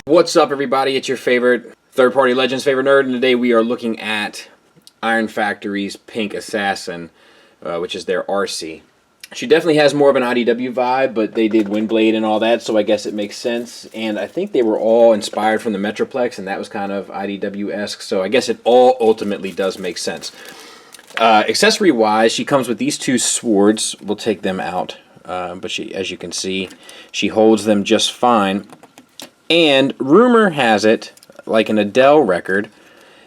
What's up, everybody? It's your favorite third-party Legends favorite nerd, and today we are looking at Iron Factory's Pink Assassin, which is their Arcee. She definitely has more of an IDW vibe, but they did Windblade and all that, so I guess it makes sense. And I think they were all inspired from the Metroplex, and that was kind of IDW-esque, so I guess it all ultimately does make sense. Accessory-wise, she comes with these two swords. We'll take them out, but she, as you can see, she holds them just fine. And rumor has it, like an Adele record,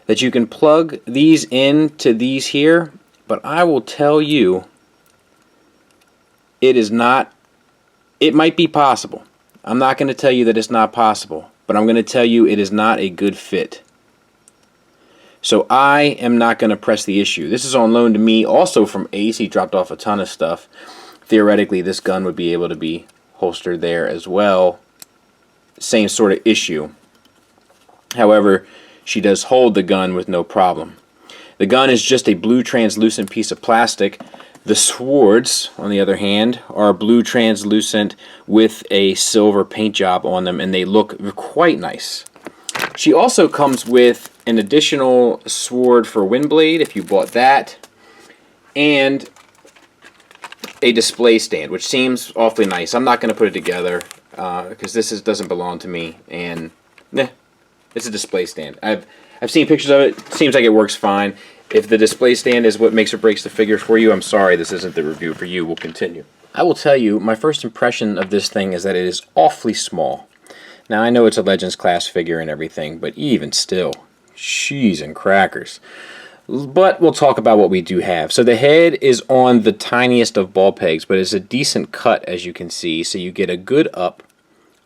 that you can plug these into these here, but I will tell you, it is not, it might be possible. I'm not going to tell you that it's not possible, but I'm going to tell you it is not a good fit. So I am not going to press the issue. This is on loan to me, also from Ace. He dropped off a ton of stuff. Theoretically, this gun would be able to be holstered there as well. Same sort of issue. However, she does hold the gun with no problem. The gun is just a blue translucent piece of plastic. The swords, on the other hand, are blue translucent with a silver paint job on them, and they look quite nice. She also comes with an additional sword for Windblade, if you bought that, and a display stand, which seems awfully nice. I'm not going to put it together because this doesn't belong to me, and it's a display stand. I've seen pictures of it. Seems like it works fine. If the display stand is what makes or breaks the figure for you, I'm sorry, this isn't the review for you. We'll continue. I will tell you, my first impression of this thing is that it is awfully small. Now, I know it's a Legends class figure and everything, but even still, cheese and crackers. But we'll talk about what we do have. So the head is on the tiniest of ball pegs, but it's a decent cut, as you can see. So you get a good up,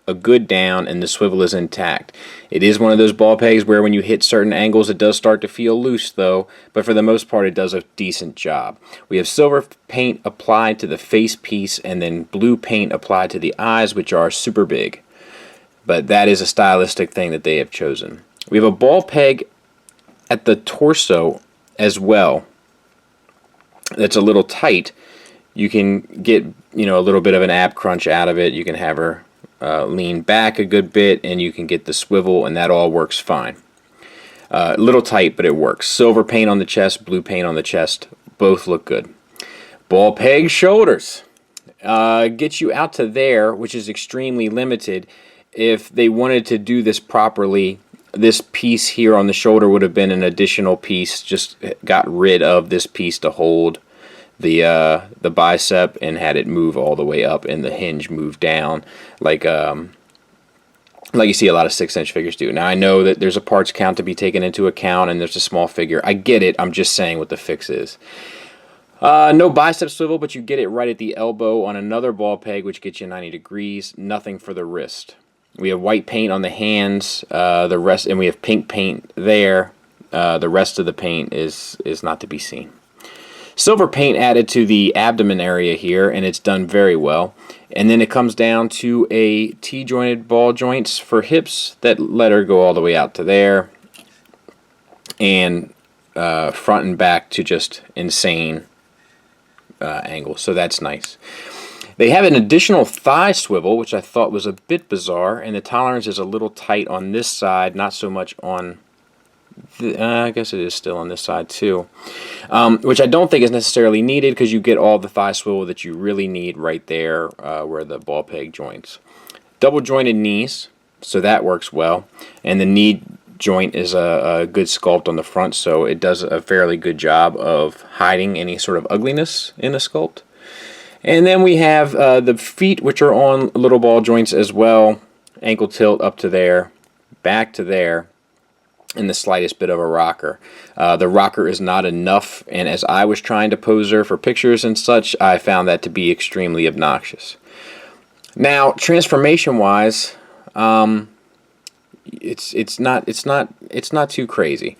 a good down, and the swivel is intact. It is one of those ball pegs where when you hit certain angles it does start to feel loose though, but for the most part it does a decent job. We have silver paint applied to the face piece and then blue paint applied to the eyes, which are super big. But that is a stylistic thing that they have chosen. We have a ball peg at the torso as well that's a little tight. You can get, you know, a little bit of an ab crunch out of it. You can have her lean back a good bit, and you can get the swivel, and that all works fine. A little tight, but it works. Silver paint on the chest, blue paint on the chest, both look good. Ball peg shoulders get you out to there, which is extremely limited. If they wanted to do this properly, this piece here on the shoulder would have been an additional piece. Just got rid of this piece to hold the bicep and had it move all the way up and the hinge move down like you see a lot of 6-inch figures do. Now I know that there's a parts count to be taken into account and there's a small figure. I get it. I'm just saying what the fix is. No bicep swivel, but you get it right at the elbow on another ball peg, which gets you 90 degrees. Nothing for the wrist. We have white paint on the hands, and we have pink paint there. The rest of the paint is not to be seen. Silver paint added to the abdomen area here, and it's done very well. And then it comes down to a T-jointed ball joints for hips that let her go all the way out to there, and front and back to just insane angles. So that's nice. They have an additional thigh swivel, which I thought was a bit bizarre, and the tolerance is a little tight on this side, not so much on I guess it is still on this side too, which I don't think is necessarily needed because you get all the thigh swivel that you really need right there where the ball peg joints. Double jointed knees, so that works well, and the knee joint is a good sculpt on the front, so it does a fairly good job of hiding any sort of ugliness in a sculpt. And then we have the feet, which are on little ball joints as well, ankle tilt up to there, back to there, and the slightest bit of a rocker. The rocker is not enough, and as I was trying to pose her for pictures and such, I found that to be extremely obnoxious. Now, transformation-wise, it's not too crazy.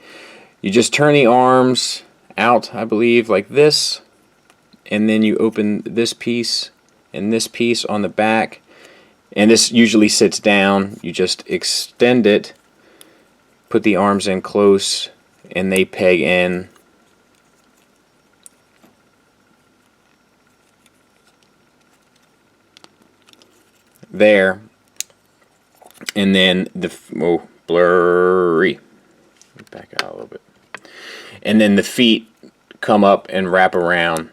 You just turn the arms out, I believe, like this, and then you open this piece and this piece on the back, and this usually sits down. You just extend it, put the arms in close, and they peg in. There. And then blurry. Back out a little bit. And then the feet come up and wrap around.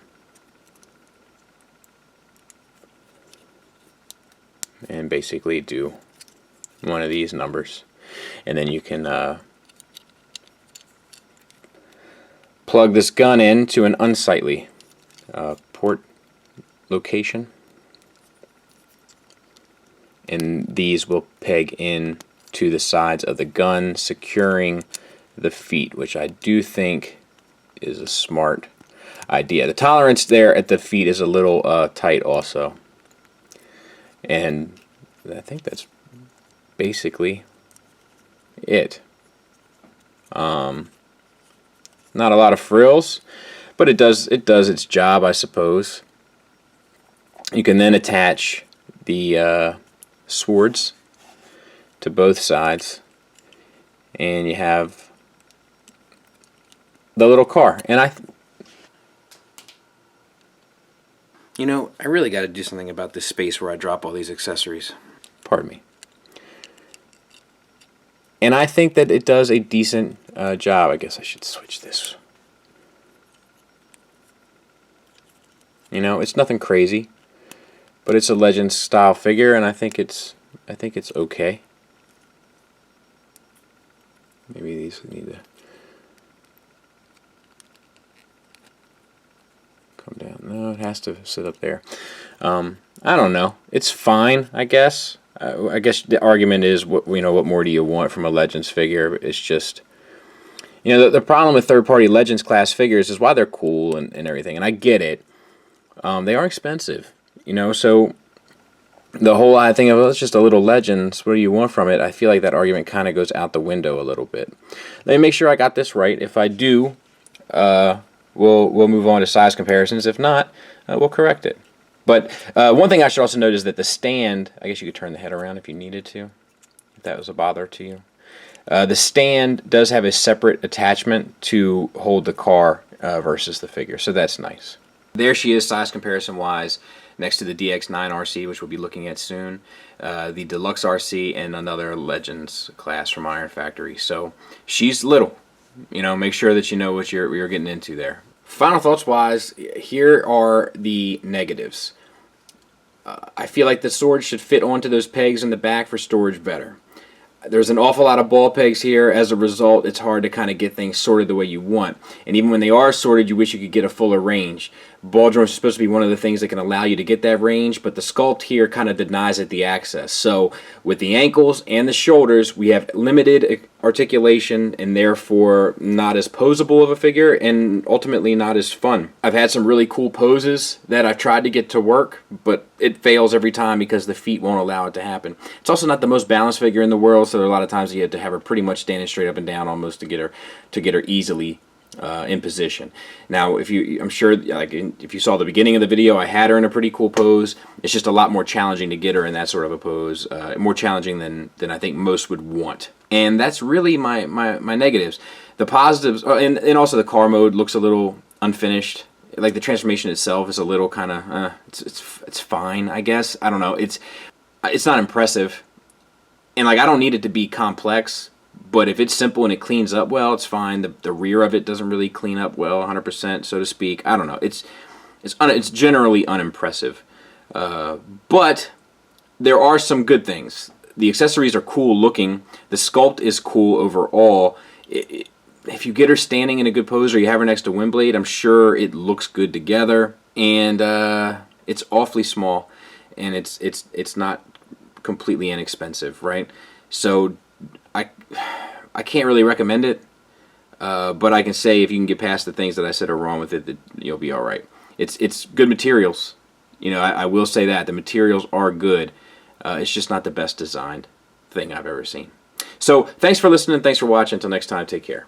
And basically do one of these numbers. And then you can plug this gun into an unsightly port location. And these will peg in to the sides of the gun, securing the feet, which I do think is a smart idea. The tolerance there at the feet is a little tight also. And I think that's basically it. Not a lot of frills, but it does its job, I suppose. You can then attach the swords to both sides, and you have the little car. And I really got to do something about this space where I drop all these accessories. Pardon me. And I think that it does a decent job. I guess I should switch this. It's nothing crazy, but it's a Legends style figure, and I think it's okay. Maybe these need to come down. No, it has to sit up there. I don't know. It's fine, I guess. I guess the argument is, what more do you want from a Legends figure? It's just, the problem with third-party Legends class figures is why they're cool and everything, and I get it. They are expensive, so the whole thing of, it's just a little Legends, what do you want from it? I feel like that argument kind of goes out the window a little bit. Let me make sure I got this right. If I do, we'll move on to size comparisons. If not, we'll correct it. But one thing I should also note is that the stand, I guess you could turn the head around if you needed to, if that was a bother to you. The stand does have a separate attachment to hold the car versus the figure, so that's nice. There she is, size comparison wise, next to the DX9 Arcee, which we'll be looking at soon, the Deluxe Arcee, and another Legends class from Iron Factory. So she's little. Make sure that you know what you're getting into there. Final thoughts wise, here are the negatives. I feel like the sword should fit onto those pegs in the back for storage better. There's an awful lot of ball pegs here. As a result, it's hard to kind of get things sorted the way you want. And even when they are sorted, you wish you could get a fuller range. Ball joints are supposed to be one of the things that can allow you to get that range, but the sculpt here kind of denies it the access. So with the ankles and the shoulders, we have limited articulation and therefore not as posable of a figure and ultimately not as fun. I've had some really cool poses that I've tried to get to work, but it fails every time because the feet won't allow it to happen. It's also not the most balanced figure in the world, so there are a lot of times you have to have her pretty much standing straight up and down almost to get her easily in position. Now, I'm sure, like if you saw the beginning of the video, I had her in a pretty cool pose. It's just a lot more challenging to get her in that sort of a pose, more challenging than I think most would want. And that's really my negatives. The positives, and also the car mode looks a little unfinished. Like the transformation itself is a little kind of, it's fine, I guess. I don't know. It's not impressive, and like I don't need it to be complex. But if it's simple and it cleans up well, it's fine. The rear of it doesn't really clean up well, 100%, so to speak. I don't know. It's generally unimpressive. But there are some good things. The accessories are cool looking. The sculpt is cool overall. If you get her standing in a good pose or you have her next to Windblade, I'm sure it looks good together. And it's awfully small, and it's not completely inexpensive, right? So I can't really recommend it, but I can say if you can get past the things that I said are wrong with it, that you'll be all right. It's good materials. I will say that. The materials are good. It's just not the best designed thing I've ever seen. So thanks for listening. Thanks for watching. Until next time, take care.